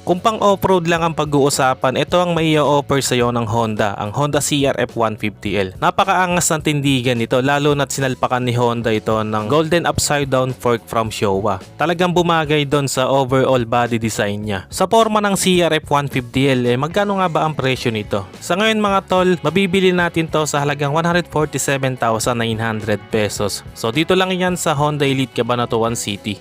Kung pang off-road lang ang pag-uusapan, ito ang may i-offer sa iyo ng Honda, ang Honda CRF 150L. Napakaangas ng tindigan nito, lalo na't sinalpakan ni Honda ito ng golden upside down fork from Showa. Talagang bumagay doon sa overall body design niya. Sa forma ng CRF 150L, magkano nga ba ang presyo nito? Sa ngayon mga tol, mabibili natin to sa halagang 147,900 pesos. So dito lang yan sa Honda Elite Cabanatuan City.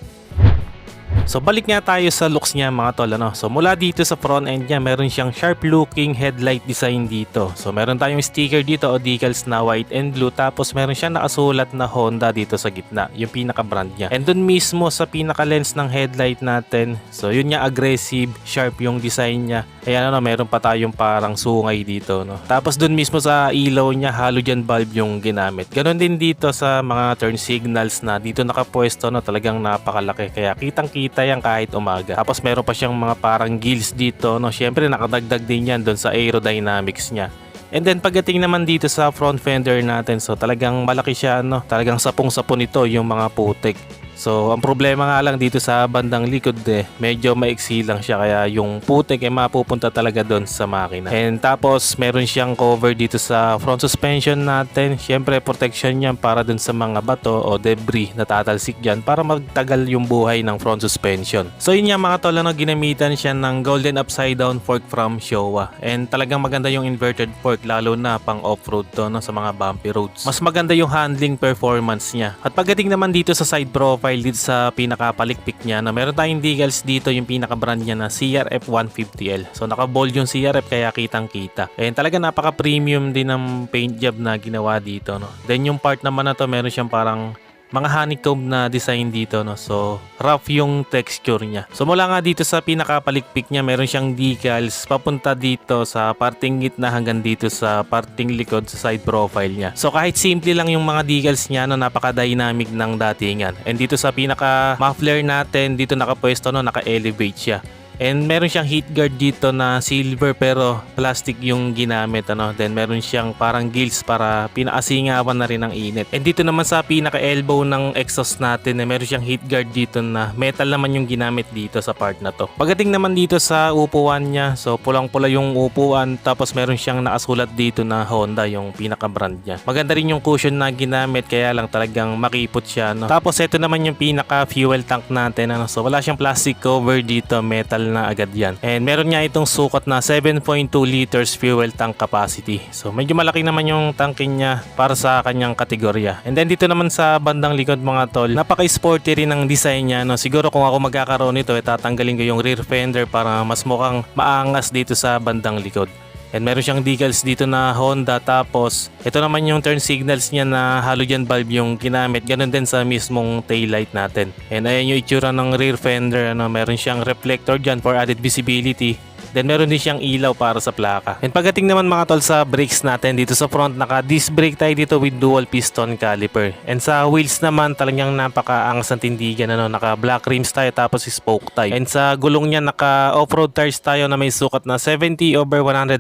So balik nga tayo sa looks niya mga tol, ano. So mula dito sa front end niya, meron siyang sharp looking headlight design dito. So meron tayong sticker dito o decals na white and blue, tapos meron siyang nakasulat na Honda dito sa gitna, yung pinaka brand niya. And dun mismo sa pinaka lens ng headlight natin, so yun niya, aggressive, sharp yung design niya. Ayan, ano, meron pa tayong parang sungay dito, no. Tapos dun mismo sa ilaw niya, halogen bulb yung ginamit. Ganon din dito sa mga turn signals na dito nakapwesto, no, talagang napakalaki, kaya kitang-kita yan kahit umaga. Tapos meron pa siyang mga parang gills dito, no. Syempre nakadagdag din yan doon sa aerodynamics niya. And then pagdating naman dito sa front fender natin, so talagang malaki siya, no. Talagang sapong-sapon ito yung mga putik. So ang problema nga lang dito sa bandang likod, medyo maiksi lang siya, kaya yung putik mapupunta talaga doon sa makina. And tapos meron siyang cover dito sa front suspension natin. Syempre protection yan para doon sa mga bato o debris na tatalsik dyan, para magtagal yung buhay ng front suspension. So yun nga mga tol, ano, ginamitan siya ng golden upside down fork from Showa. And talagang maganda yung inverted fork, lalo na pang off-road to, no, sa mga bumpy roads. Mas maganda yung handling performance niya. At pagdating naman dito sa side profile, dito sa pinakapalikpik niya, na meron tayong decals dito, yung pinaka-brand niya na CRF 150L. So naka-bold yung CRF, kaya kitang-kita. And talaga napaka-premium din ng paint job na ginawa dito, no. Then yung part naman na to, meron siyang parang mga honeycomb na design dito, no. So rough yung texture niya. So mula nga dito sa pinakapalikpik niya, meron siyang decals papunta dito sa parting gitna hanggang dito sa parting likod sa side profile niya. So kahit simple lang yung mga decals niya, no, napaka-dynamic ng datingan. And dito sa pinaka muffler natin, dito nakapwesto, no, naka-elevate siya. And meron siyang heat guard dito na silver pero plastic yung ginamit, ano. Then meron siyang parang gills para pinaasingawan na rin ng init. And dito naman sa pinaka elbow ng exhaust natin, meron siyang heat guard dito na metal naman yung ginamit dito sa part na to. Pagdating naman dito sa upuan niya, so pulang-pula yung upuan, tapos meron siyang nakasulat dito na Honda, yung pinaka brand niya. Maganda rin yung cushion na ginamit, kaya lang talagang makipot siya, no. Tapos ito naman yung pinaka fuel tank natin, ano. So wala siyang plastic cover dito, metal na agad yan. And meron nga itong sukat na 7.2 liters fuel tank capacity. So medyo malaki naman yung tankin niya para sa kanyang kategorya. And then dito naman sa bandang likod mga tol, napaka-sporty rin ang design niya, no. Siguro kung ako magkakaroon nito, tatanggalin ko yung rear fender para mas mukhang maangas dito sa bandang likod. And meron siyang decals dito na Honda, tapos ito naman yung turn signals niya na halogen bulb yung ginamit. Ganun din sa mismong taillight natin. And ayan yung itsura ng rear fender, ano. Meron siyang reflector dyan for added visibility. Then meron din siyang ilaw para sa plaka. And pagdating naman mga tol sa brakes natin, dito sa front naka disc brake tayo dito with dual piston caliper. And sa wheels naman, talagang napakaangas ng tindigan, ano. Naka black rims tayo, tapos spoke type. And sa gulong niya, naka off-road tires tayo na may sukat na 70/100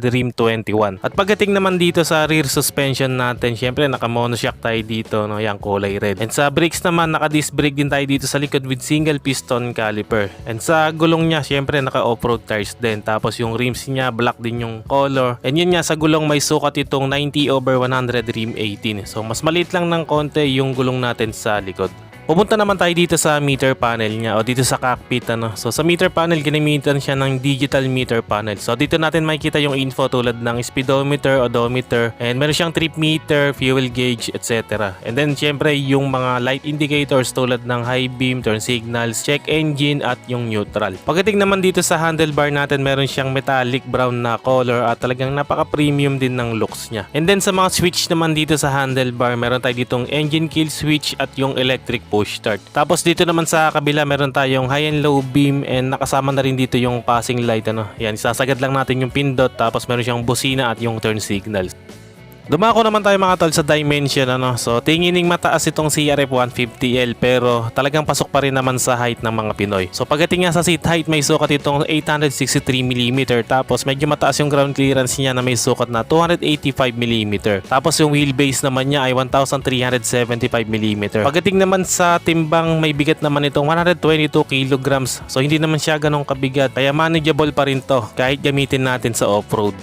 rim 21. At pagdating naman dito sa rear suspension natin, syempre naka monoshock tayo dito, no, yang kulay red. And sa brakes naman, naka disc brake din tayo dito sa likod with single piston caliper. And sa gulong niya, syempre naka off-road tires din. Tapos yung rims niya, black din yung color. And yun nga, sa gulong may sukat itong 90/100 rim 18. So mas maliit lang ng konti yung gulong natin sa likod. Pupunta naman tayo dito sa meter panel niya o dito sa cockpit, ano. So sa meter panel, ginamitan siya ng digital meter panel. So dito natin makikita yung info tulad ng speedometer, odometer, and meron siyang trip meter, fuel gauge, etc. And then syempre yung mga light indicators tulad ng high beam, turn signals, check engine, at yung neutral. Pagdating naman dito sa handlebar natin, meron siyang metallic brown na color at talagang napaka-premium din ng looks niya. And then sa mga switch naman dito sa handlebar, meron tayo ditong engine kill switch at yung electric push start. Tapos dito naman sa kabila, meron tayong high and low beam, and nakasama na rin dito yung passing light, ano. Yan, isasagad lang natin yung pindot, tapos meron siyang busina at yung turn signals. Dumako naman tayo mga tol sa dimension ano. So tingining mataas itong CRF 150L pero talagang pasok pa rin naman sa height ng mga Pinoy. So pagdating nga sa seat height may sukat itong 863mm tapos medyo mataas yung ground clearance niya na may sukat na 285mm. Tapos yung wheelbase naman niya ay 1375mm. Pagdating naman sa timbang may bigat naman itong 122 kilograms. So hindi naman siya ganong kabigat kaya manageable pa rin to kahit gamitin natin sa off-road.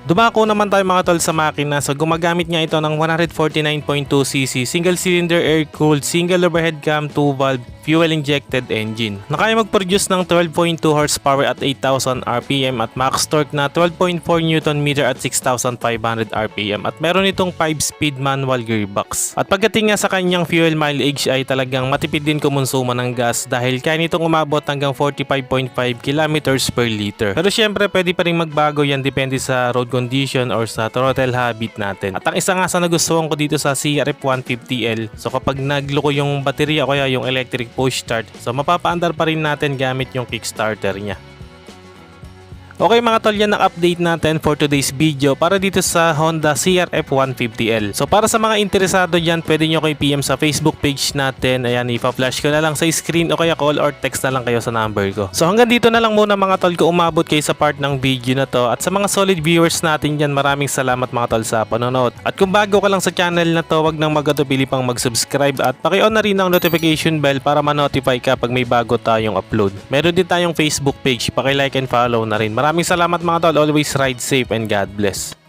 Dumako naman tayo mga tol sa makina. So gumagamit nga ito ng 149.2cc single cylinder air-cooled single overhead cam 2 valve fuel injected engine. Nakaya mag-produce ng 12.2 horsepower at 8,000 RPM at max torque na 12.4 Nm at 6,500 RPM at meron itong 5-speed manual gearbox. At pagdating nga sa kanyang fuel mileage ay talagang matipid din kumonsumo ng gas dahil kaya nitong umabot hanggang 45.5 km per liter. Pero syempre pwede pa rin magbago yan depende sa road condition or sa throttle habit natin. At ang isa nga sa nagustuhan ko dito sa CRF 150L, so kapag nagloko yung baterya o kaya yung electric push start, so mapapaandar pa rin natin gamit yung kickstarter niya. Okay mga tol, yan ang update natin for today's video para dito sa Honda CRF 150L. So para sa mga interesado dyan, pwede nyo kayo PM sa Facebook page natin. Ayan, ipa-flash ko na lang sa screen o kaya call or text na lang kayo sa number ko. So hanggang dito na lang muna mga tol ko umabot kayo sa part ng video na to. At sa mga solid viewers natin dyan, maraming salamat mga tol sa panonood. At kung bago ka lang sa channel na to, wag nang magatubili pang mag-subscribe at paki-on na rin ang notification bell para ma-notify ka pag may bago tayong upload. Meron din tayong Facebook page, paki-like and follow na rin. Maraming salamat mga tol. Always ride safe and God bless.